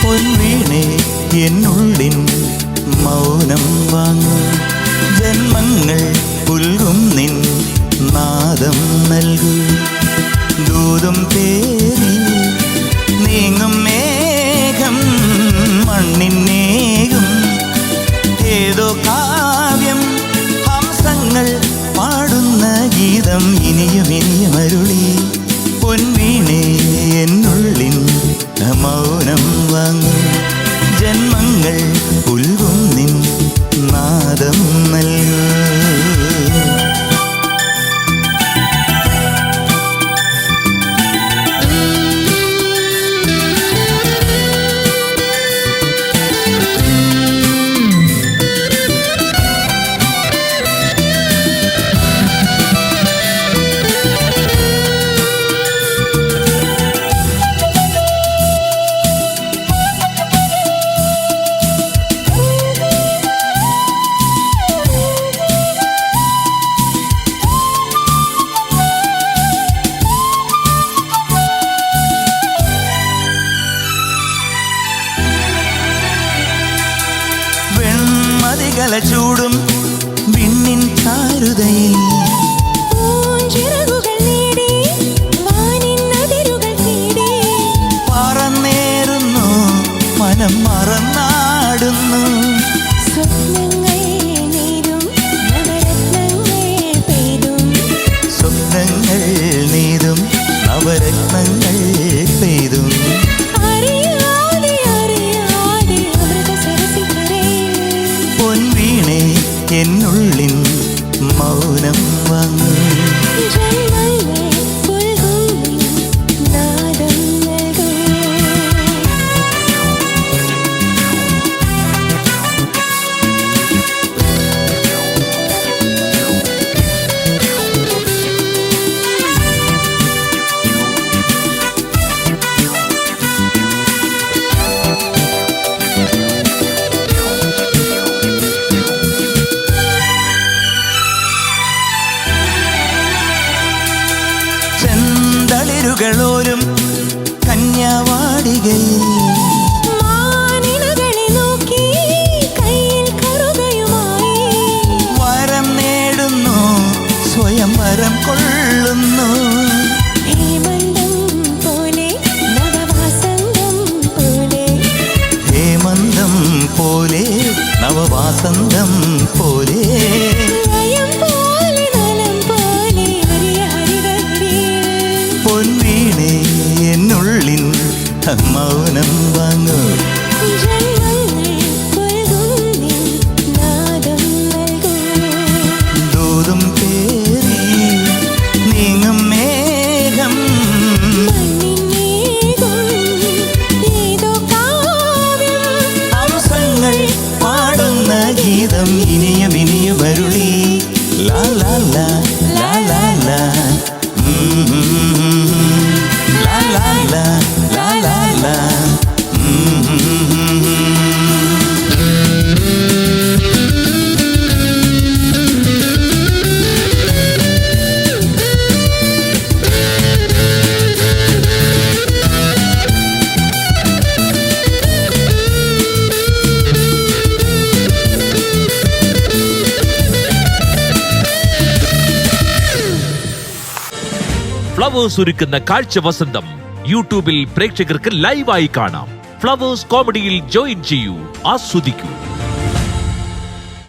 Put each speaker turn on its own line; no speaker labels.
പൊൻവീണേ എന്നുള്ളിൻ മൗനം വാങ്ങൂ. ജന്മങ്ങൾ പുൽകും നിൻ നാദം നൽകൂ. ദൂതും പേരി നീങ്ങും മേഘം മണ്ണിനേകും ഏതോ കാവ്യം. ഹംസങ്ങൾ പാടുന്ന ഗീതം ഇനിയും ഇനിയും അരുളി. പൊൻവീണേ എന്നുള്ളിൻ മൗനം വാങ്ങൂ. ജന്മങ്ങൾ പുൽകും നിൻ നാദം നൽകൂ. ചൂടും വിണ്ണിൻ ചാരുതയിൽ പറന്നേറുന്നു മനം മറന്നാടുന്നു. സ്വപ്നങ്ങൾ നീതും നവരത്നങ്ങൾ പെയ്തും. പൊൻവീണേ എന്നുള്ളിൻ മൗനം വാങ്ങൂ. ചെന്തളിരുകളോരും കന്യാവാടികയിൽ വരം നേടുന്നു സ്വയം വരം കൊള്ളുന്നു. ഹേമന്തം പോലെ നവവാസന്തം പോലെ പൊൻവീണേ എന്നുള്ളിൻ മൗനം വാങ്ങൂ. ദൂതും പേരി നീങ്ങും മേഘം ഹംസങ്ങൾ പാടുന്ന ഗീതം ഇനിയും ഇനിയും അരുളി. ലാ ലാ ലാ ലാ ലാ ലാ la la la la la la.
Flowers ഒരുക്കുന്ന കാഴ്ച വസന്തം യൂട്യൂബിൽ പ്രേക്ഷകർക്ക് ലൈവായി കാണാം. ഫ്ലവേഴ്സ് കോമഡിയിൽ ജോയിൻ ചെയ്യൂ, ആസ്വദിക്കൂ.